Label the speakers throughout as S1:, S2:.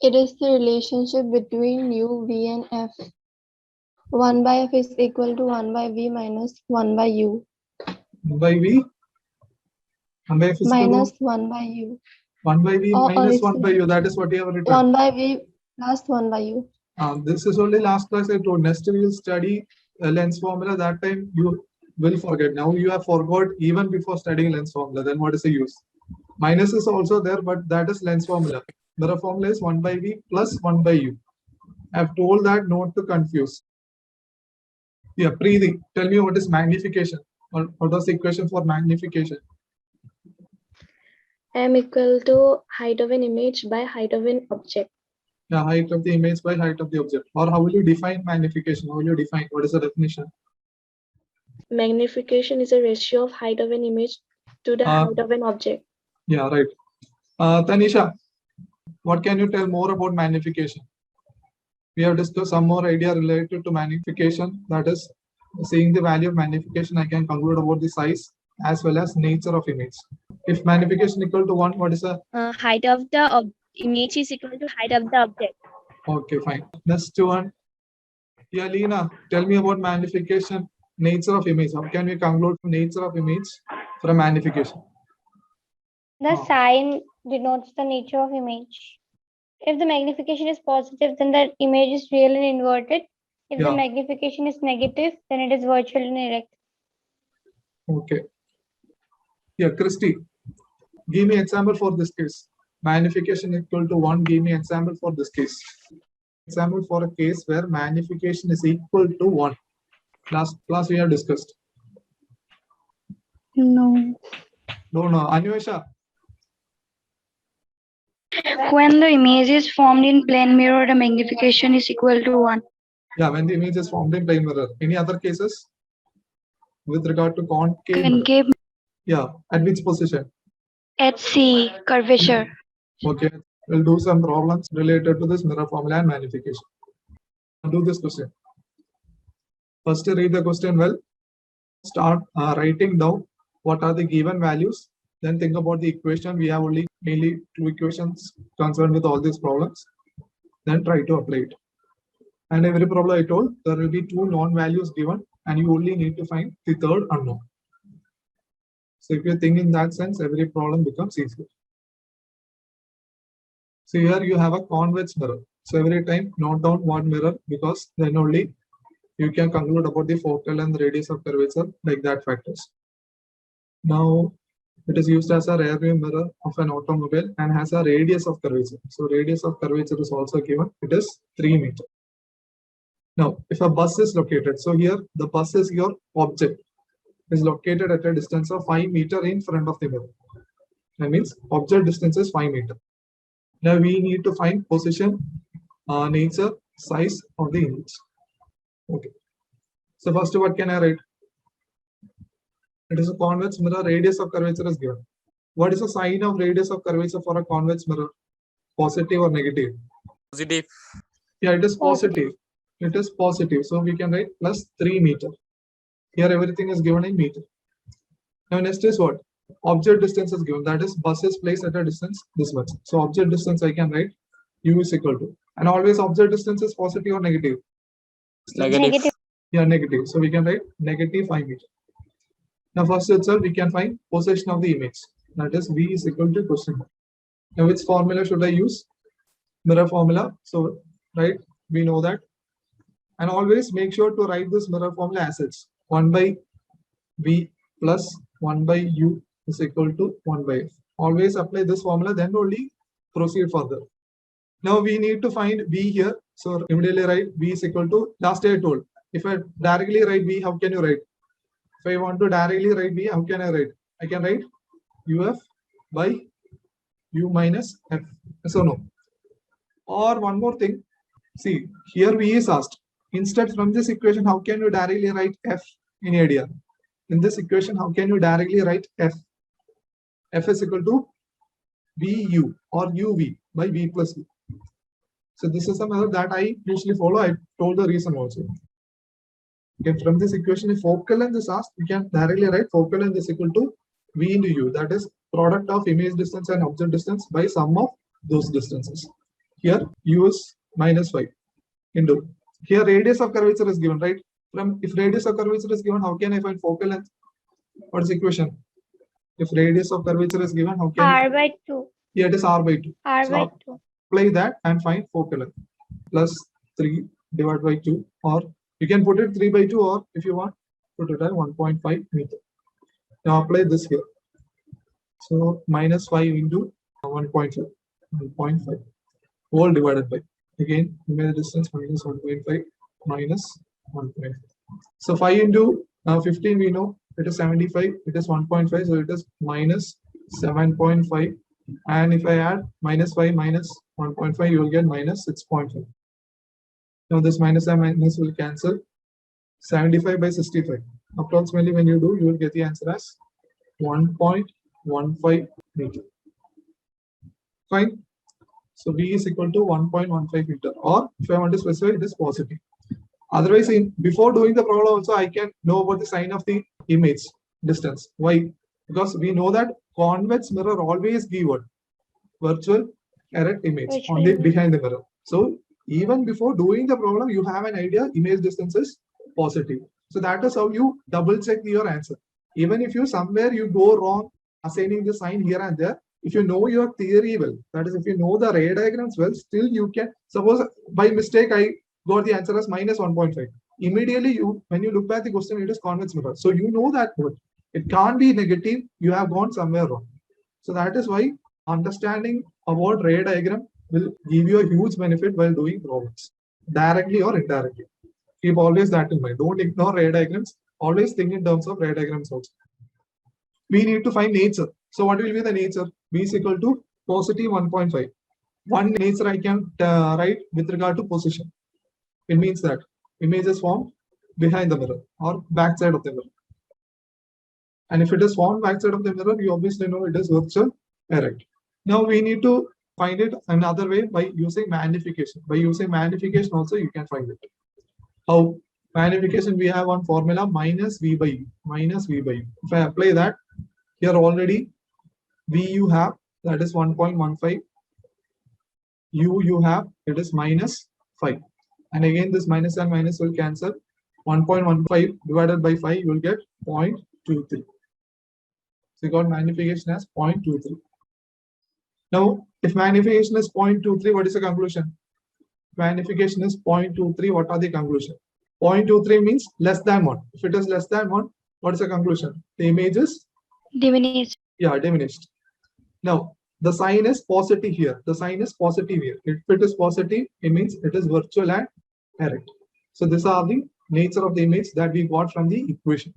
S1: It is the relationship between u, v and f. 1 by f is equal to 1 by v minus 1 by u.
S2: 1 by v? 1 by f is
S1: minus 1 by u.
S2: 1 by v minus 1 by u. That is what you have written.
S1: 1 by v plus 1 by u.
S2: This is only last class I told. Next we will study lens formula. That time you will forget. Now you have forgot even before studying lens formula. Then what is the use? Minus is also there, but that is lens formula. Mirror formula is 1 by v plus 1 by u. I have told that not to confuse. Yeah, Preeti, tell me what is magnification? Or what was the equation for magnification?
S3: M equal to height of an image by height of an object.
S2: Yeah, height of the image by height of the object. Or how will you define magnification? How will you define? What is the definition?
S3: Magnification is a ratio of height of an image to the height of an object.
S2: Yeah, right. Tanisha, what can you tell more about magnification? We have discussed some more idea related to magnification. That is, seeing the value of magnification, I can conclude about the size as well as nature of image. If magnification equal to 1, what is the
S3: height of the image is equal to height of the object.
S2: Okay, fine. Next one. Yeah, Leena, tell me about magnification, nature of image. How can we conclude nature of image from magnification?
S4: The sign denotes the nature of image. If the magnification is positive, then the image is real and inverted. If the magnification is negative, then it is virtual and erect.
S2: Okay. Yeah, Christy, give me example for this case. Magnification equal to 1. Give me example for this case. Example for a case where magnification is equal to 1. Last class we have discussed.
S4: No.
S2: No, Anvesha.
S4: When the image is formed in plane mirror, the magnification is equal to 1.
S2: Yeah, when the image is formed in plane mirror. Any other cases with regard to concave?
S4: Concave.
S2: Yeah, at which position?
S4: At C, curvature.
S2: Okay, we'll do some problems related to this mirror formula and magnification. I'll do this question. First, read the question well. Start writing down what are the given values. Then think about the equation. We have only mainly 2 equations concerned with all these problems. Then try to apply it. And every problem I told, there will be 2 known values given, and you only need to find the third unknown. So if you think in that sense, every problem becomes easier. So here you have a convex mirror. So every time note down one mirror, because then only you can conclude about the focal and the radius of curvature, like that factors. Now it is used as a rear view mirror of an automobile and has a radius of curvature. So radius of curvature is also given. It is 3 meters. Now if a bus is located, so here the bus is your object, is located at a distance of 5 meters in front of the mirror. That means object distance is 5 meters. Now we need to find position, nature, size of the image. Okay. So first, what can I write? It is a convex mirror. Radius of curvature is given. What is the sign of radius of curvature for a convex mirror? Positive or negative?
S5: Positive.
S2: Yeah, it is positive. It is positive. So we can write plus 3 meters. Here everything is given in meter. Now next is what? Object distance is given. That is bus is placed at a distance this much. So object distance I can write u is equal to. And always object distance is positive or negative?
S5: Negative.
S2: Yeah, negative. So we can write negative 5 meters. Now first itself we can find position of the image. That is v is equal to question. Now which formula should I use? Mirror formula. So right, we know that. And always make sure to write this mirror formula as such. 1 by v plus 1 by u is equal to 1 by f. Always apply this formula, then only proceed further. Now we need to find v here. So immediately write v is equal to, last day I told, if I directly write v, how can you write? If I want to directly write v, how can I write? I can write uf by u minus f. So no. Or one more thing. See, here v is asked. Instead, from this equation, how can you directly write f in idea? In this equation, how can you directly write f? F is equal to vu or uv by v plus v. So this is a method that I usually follow. I told the reason also. Okay, from this equation, if focal length is asked, you can directly write focal length is equal to v into u. That is product of image distance and object distance by sum of those distances. Here u is -5 into. Here radius of curvature is given, right? If radius of curvature is given, how can I find focal length? What is the equation? If radius of curvature is given, how can
S4: R by 2.
S2: Here it is r by 2.
S4: R
S2: So
S4: by 2.
S2: apply that and find focal length. Plus 3 divided by 2, or you can put it 3 by 2, or if you want, put it at 1.5 meter. Now apply this here. So -5 into 1.5. 1.5 whole divided by, again, image distance minus 1.5 minus 1.5. So 5 into 15, we know it is 75, it is 1.5, so it is minus 7.5. And if I add -5 minus 1.5, you will get minus 6.5. Now this minus and minus will cancel. 75 by 65. Approximately when you do, you will get the answer as 1.15 meter. Fine. So V is equal to 1.15 meter, or if I want to specify, it is positive. Otherwise, before doing the problem also, I can know about the sign of the image distance. Why? Because we know that convex mirror always give what? Virtual erect image
S4: Virtual
S2: on the
S4: image.
S2: behind the mirror. So even before doing the problem, you have an idea image distance is positive. So that is how you double check your answer. Even if you somewhere you go wrong assigning the sign here and there, if you know your theory well, that is if you know the ray diagrams well, still you can, suppose by mistake I got the answer as -1.5. Immediately when you look back the question, it is convex mirror. So you know that it can't be negative, you have gone somewhere wrong. So that is why understanding about ray diagram will give you a huge benefit while doing problems, directly or indirectly. Keep always that in mind. Don't ignore ray diagrams. Always think in terms of ray diagrams also. We need to find nature. So what will be the nature? V is equal to positive 1.5. One nature I can write with regard to position. It means that image is formed behind the mirror or back side of the mirror. And if it is formed back side of the mirror, you obviously know it is virtual erect. Now we need to find it another way by using magnification. By using magnification also you can find it. How? Magnification, we have one formula minus V by U. Minus V by U. If I apply that, here already V you have, that is 1.15. U you have, it is -5. And again this minus and minus will cancel. 1.15 divided by 5, you will get 0.23. So you got magnification as 0.23. Now, if magnification is 0.23, what is the conclusion? Magnification is 0.23, what are the conclusion? 0.23 means less than 1. If it is less than 1, what is the conclusion? The image is
S4: Diminished.
S2: Yeah, diminished. Now, the sign is positive here. The sign is positive here. If it is positive, it means it is virtual and erect. So these are the nature of the image that we got from the equation.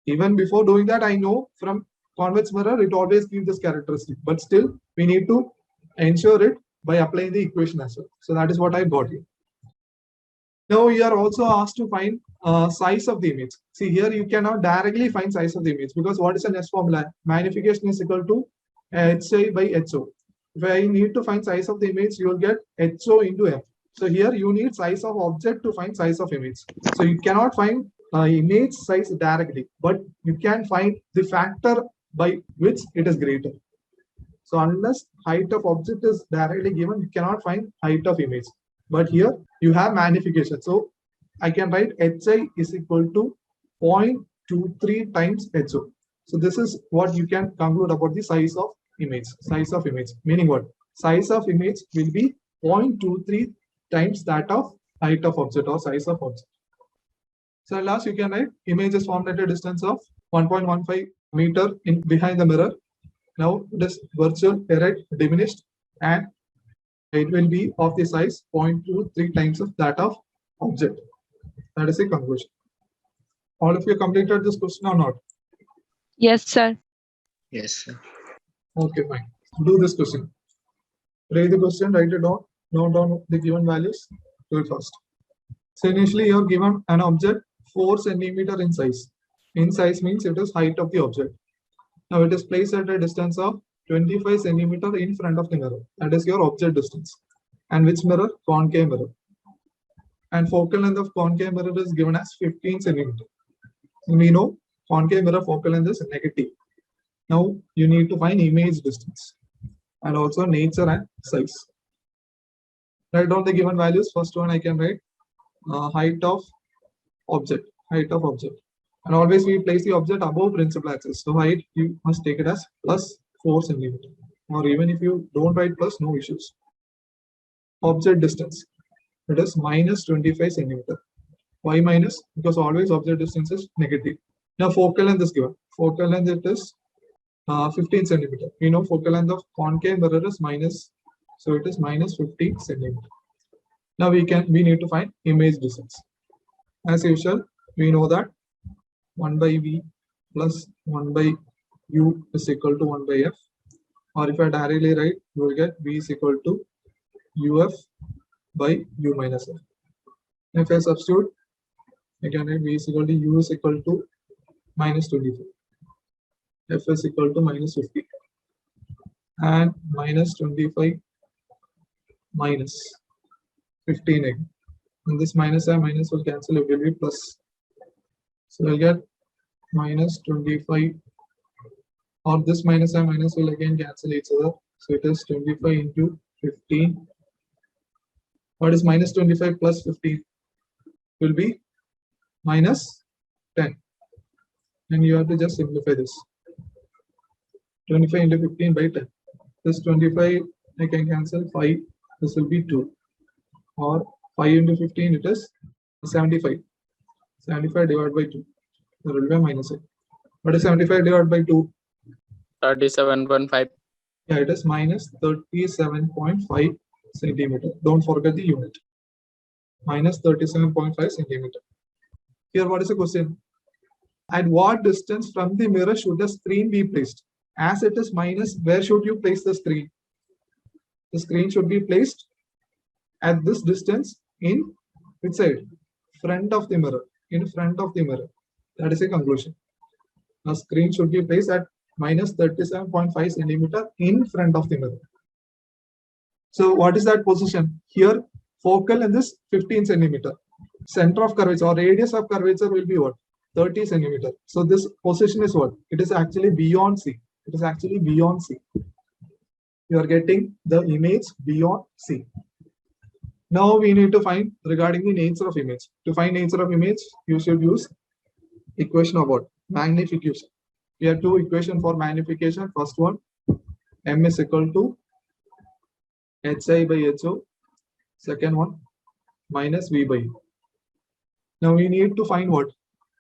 S2: Even before doing that, I know from convex mirror, it always gives this characteristic. But still, we need to ensure it by applying the equation as well. So that is what I got here. Now you are also asked to find size of the image. See here you cannot directly find size of the image because what is the next formula? Magnification is equal to HI by HO. If I need to find size of the image, you will get HO into F. So here you need size of object to find size of image. So you cannot find image size directly, but you can find the factor by which it is greater. So unless height of object is directly given, you cannot find height of image. But here you have magnification. So I can write HI is equal to 0.23 times HO. So this is what you can conclude about the size of image. Size of image, meaning what? Size of image will be 0.23 times that of height of object or size of object. So last you can write image is formed at a distance of 1.15 meter behind the mirror. Now it is virtual, erect, diminished, and it will be of the size 0.23 times of that of object. That is the conclusion. All of you completed this question or not?
S6: Yes, sir.
S5: Yes, sir.
S2: Okay, fine. Do this question. Write the question, write it down, note down the given values, do it first. So initially you are given an object 4 centimeter in size. In size means it is height of the object. Now it is placed at a distance of 25 centimeter in front of the mirror. That is your object distance. And which mirror? Concave mirror. And focal length of concave mirror is given as 15 centimeter. We know concave mirror focal length is negative. Now you need to find image distance and also nature and size. Write down the given values. First one I can write height of object. And always we place the object above principal axis. So height you must take it as plus 4 centimeter. Or even if you don't write plus, no issues. Object distance, it is minus 25 centimeter. Why minus? Because always object distance is negative. Now focal length is given. Focal length it is 15 centimeter. We know focal length of concave mirror is minus, so it is minus 15 centimeter. Now we need to find image distance. As usual, we know that 1 by v plus 1 by u is equal to 1 by f. Or if I directly write, you will get v is equal to uf by u minus f. If I substitute, I can write v is equal to u is equal to minus 25. F is equal to minus 50. And minus 25 minus 15 again. And this minus and minus will cancel, it will be plus. So we'll get minus 25, or this minus and minus will again cancel each other. So it is 25 into 15. What is minus 25 plus 15? Will be minus 10. And you have to just simplify this. 25 into 15 by 10. This 25 I can cancel 5. This will be 2. Or 5 into 15 it is 75. 75 divided by 2. There will be a minus 8. What is 75 divided by 2?
S5: 37.5.
S2: Yeah, it is minus 37.5 centimeter. Don't forget the unit. Minus 37.5 centimeter. Here, what is the question? At what distance from the mirror should the screen be placed? As it is minus, where should you place the screen? The screen should be placed at this distance in which side? Front of the mirror. In front of the mirror. That is a conclusion. The screen should be placed at minus 37.5 centimeter in front of the mirror. So what is that position? Here, focal length is 15 centimeter. Center of curvature or radius of curvature will be what? 30 centimeter. So this position is what? It is actually beyond C. It is actually beyond C. You are getting the image beyond C. Now we need to find regarding the nature of image. To find nature of image, you should use equation of what? Magnification. We have two equations for magnification. First one, M is equal to HI by HO. Second one, minus V by U. Now we need to find what?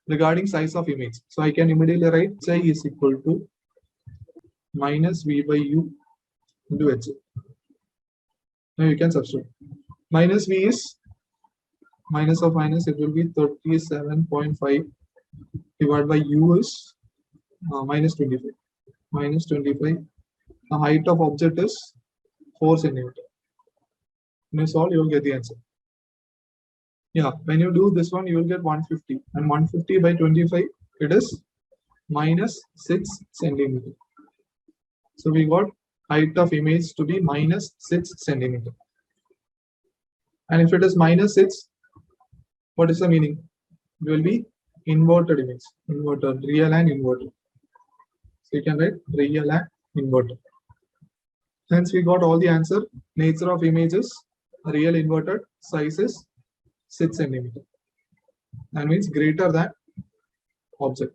S2: Regarding size of image. So I can immediately write HI is equal to minus V by U into HI. Now you can substitute. Minus V is minus of minus, it will be 37.5 divided by U is minus 25. Minus 25. The height of object is 4 centimeter. When you solve, you will get the answer. Yeah, when you do this one, you will get 150. And 150 by 25, it is minus 6 centimeter. So we got height of image to be minus 6 centimeter. And if it is minus 6, what is the meaning? It will be inverted image. Inverted, real and inverted. So you can write real and inverted. Hence we got all the answer. Nature of images, real inverted, size is 6 centimeter. That means greater than object.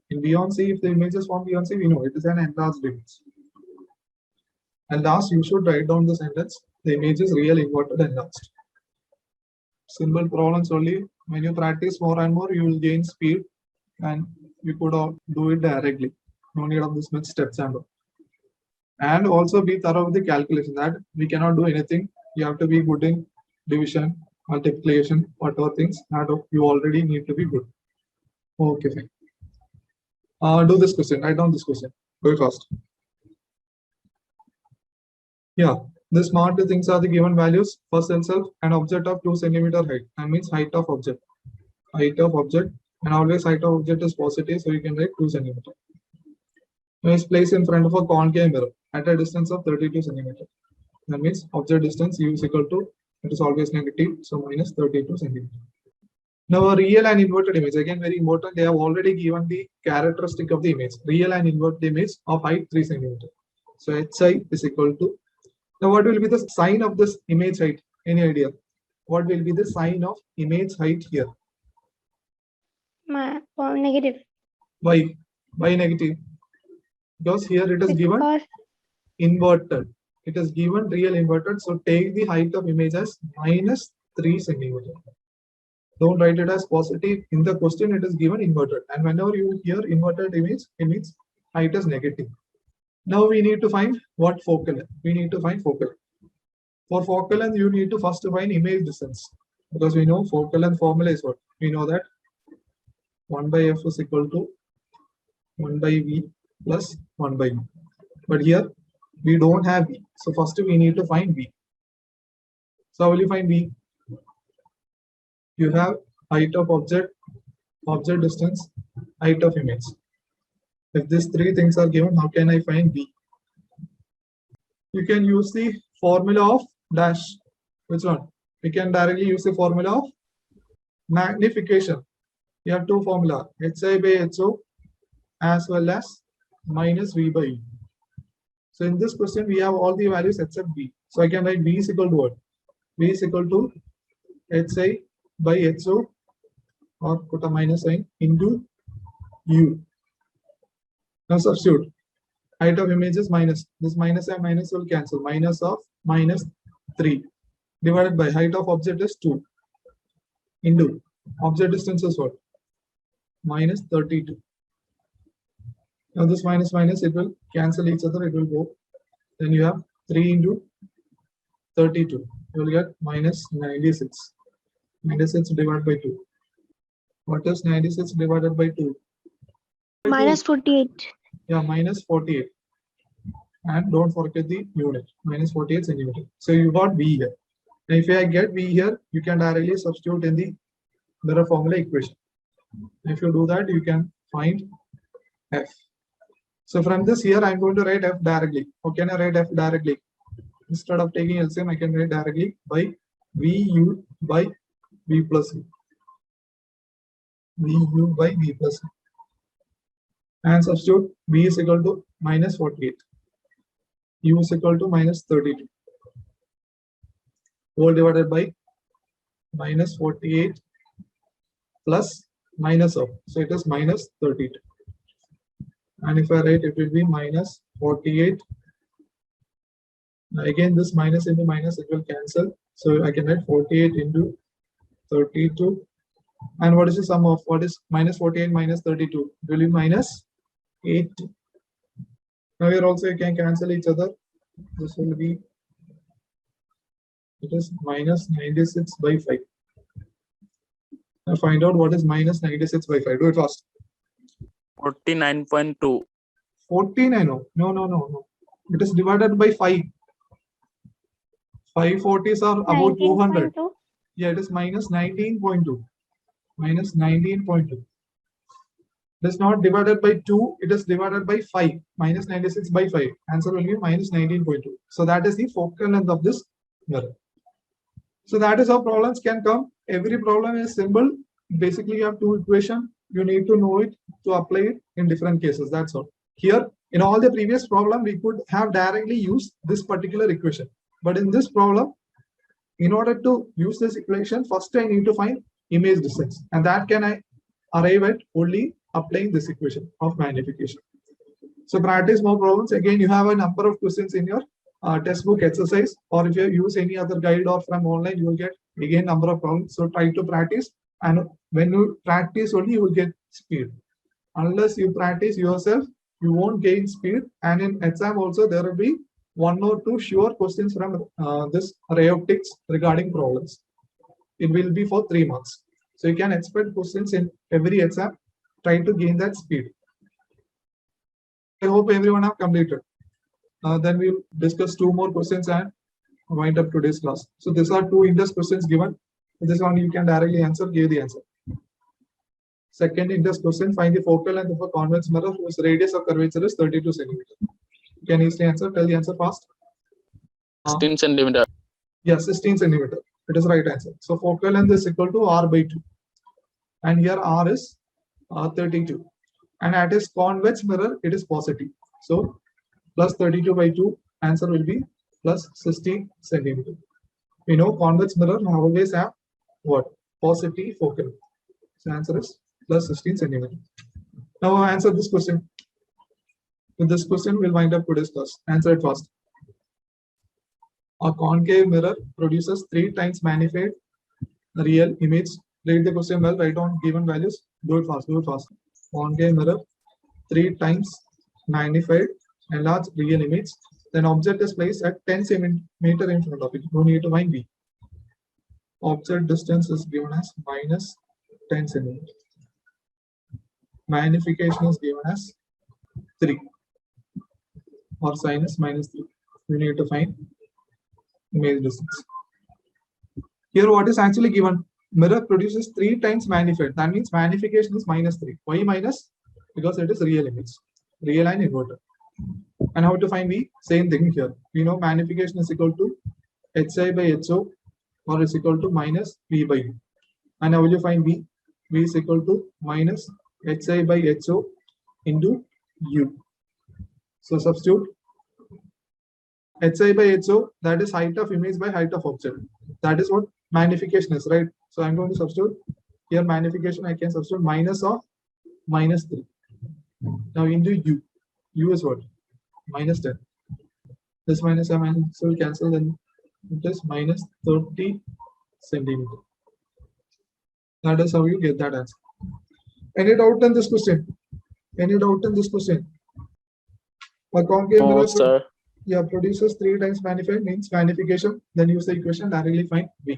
S2: In beyond C, if the image is from beyond C, we know it is an enlarged image. And last, you should write down the sentence. The image is real, inverted, enlarged. Simple problems only. When you practice more and more, you will gain speed and you could do it directly. No need of this much steps and all. And also be thorough with the calculation that we cannot do anything. You have to be good in division, multiplication, whatever things that you already need to be good. Okay, fine. Do this question. Write down this question. Go fast. Yeah, the smart things are the given values. First itself, an object of 2 centimeter height. That means height of object. Height of object, and always height of object is positive, so you can write 2 centimeter. Now it's placed in front of a concave mirror at a distance of 32 centimeter. That means object distance U is equal to, it is always negative, so minus 32 centimeter. Now a real and inverted image, again very important, they have already given the characteristic of the image. Real and inverted image of height 3 centimeter. So HI is equal to Now, what will be the sign of this image height? Any idea? What will be the sign of image height here?
S4: Negative.
S2: Why? Why negative? Because here it is given
S4: Because
S2: inverted. It is given real inverted. So take the height of image as -3 centimeter. Don't write it as positive. In the question, it is given inverted. And whenever you hear inverted image, it means height is negative. Now we need to find what focal length. We need to find focal length. For focal length, you need to first find image distance. Because we know focal length formula is what? We know that 1 by f is equal to 1 by v plus 1 by v. But here we don't have v. So first we need to find v. So how will you find v? You have height of object, object distance, height of image. If these three things are given, how can I find v? You can use the formula of dash. Which one? We can directly use the formula of magnification. You have two formula, hi by ho as well as minus v by u. So in this question, we have all the values except v. So I can write v is equal to what? V is equal to hi by ho, or put a minus sign, into u. Now substitute. Height of image is minus. This minus and minus will cancel. Minus of -3 divided by height of object is 2 into object distance is what? -32. Now this minus minus, it will cancel each other. It will go. Then you have 3 into 32. You will get -96. 96 divided by 2. What is 96 divided by 2?
S3: -48.
S2: Yeah, -48. And don't forget the unit, -48 centimeter. So you got v here. Now if I get v here, you can directly substitute in the mirror formula equation. If you do that, you can find f. So from this here, I'm going to write f directly. How can I write f directly? Instead of taking LCM, I can write directly by vu by v plus u. Vu by v plus u. And substitute v is equal to -48. U is equal to -32. Whole divided by -48 plus minus of. So it is -32. And if I write, it will be -48. Again, this minus into minus, it will cancel. So I can write 48 into 32. And what is the sum of what is -48 minus 32? It will be -8. Now here also you can cancel each other. This will be, it is -96 by 5. Now find out what is -96 by 5. Do it fast.
S5: 49.2.
S2: 49. No. It is divided by 5. 5 40s are about 200.
S4: 19.2.
S2: Yeah, it is -19.2. -19.2. It is not divided by 2, it is divided by 5. -96 by 5. Answer will be -19.2. So that is the focal length of this mirror. So that is how problems can come. Every problem is simple. Basically, you have two equations. You need to know it to apply it in different cases. That's all. Here, in all the previous problem, we could have directly used this particular equation. But in this problem, in order to use this equation, first I need to find image distance. And that can I arrive at only applying this equation of magnification. So practice more problems. Again, you have a number of questions in your textbook exercise, or if you use any other guide or from online, you will get again number of problems. So try to practice, and when you practice only, you will get speed. Unless you practice yourself, you won't gain speed. And in exam also, there will be 1 or 2 sure questions from this array of ticks regarding problems. It will be for 3 months. So you can expect questions in every exam. Try to gain that speed. I hope everyone have completed. Then we'll discuss 2 more questions and wind up today's class. So these are 2 interest questions given. This one you can directly answer, give the answer. Second interest question, find the focal length of a convex mirror whose radius of curvature is 32 centimeter. You can easily answer. Tell the answer fast.
S5: 16 centimeter.
S2: Yeah, 16 centimeter. It is right answer. So focal length is equal to r by 2. And here r is 32. And at its convex mirror, it is positive. So plus 32 by 2, answer will be plus 16 centimeter. We know convex mirror always have what? Positive focal length. So answer is plus 16 centimeter. Now answer this question. With this question, we'll wind up today's class. Answer it fast. A concave mirror produces 3 times magnified real image. Read the question well, write down given values. Do it fast, do it fast. Concave mirror, 3 times magnified enlarged real image. Then object is placed at 10 centimeter in front of it. You need to find V. Object distance is given as minus 10 centimeter. Magnification is given as 3 or sin is minus 3. You need to find image distance. Here what is actually given? Mirror produces 3 times magnified. That means magnification is minus 3. Why minus? Because it is real image. Real and inverted. And how to find V? Same thing here. We know magnification is equal to HI by HO or is equal to minus V by U. And how will you find V? V is equal to minus HI by HO into U. So substitute HI by HO, that is height of image by height of object. That is what magnification is, right? So I'm going to substitute here magnification. I can substitute minus of minus 3. Now into U. U is what? Minus 10. This minus a minus will cancel, then it is minus 30 centimeter. That is how you get that answer. Any doubt in this question? Any doubt in this question? A concave
S5: No,
S2: mirror
S5: sir.
S2: produces 3 times magnified means magnification. Then use the equation, directly find V.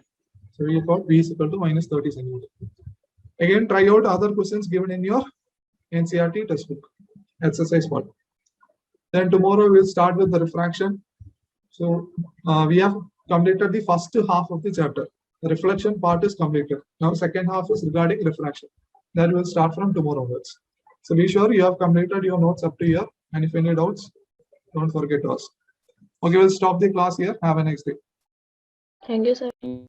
S2: So we got V is equal to minus 30 centimeter. Again, try out other questions given in your NCERT textbook. Exercise 1. Then tomorrow we'll start with the refraction. So we have completed the first half of the chapter. The reflection part is completed. Now second half is regarding refraction. That will start from tomorrow onwards. So be sure you have completed your notes up to here. And if any doubts, don't forget to ask. Okay, we'll stop the class here. Have a nice day.
S3: Thank you, sir.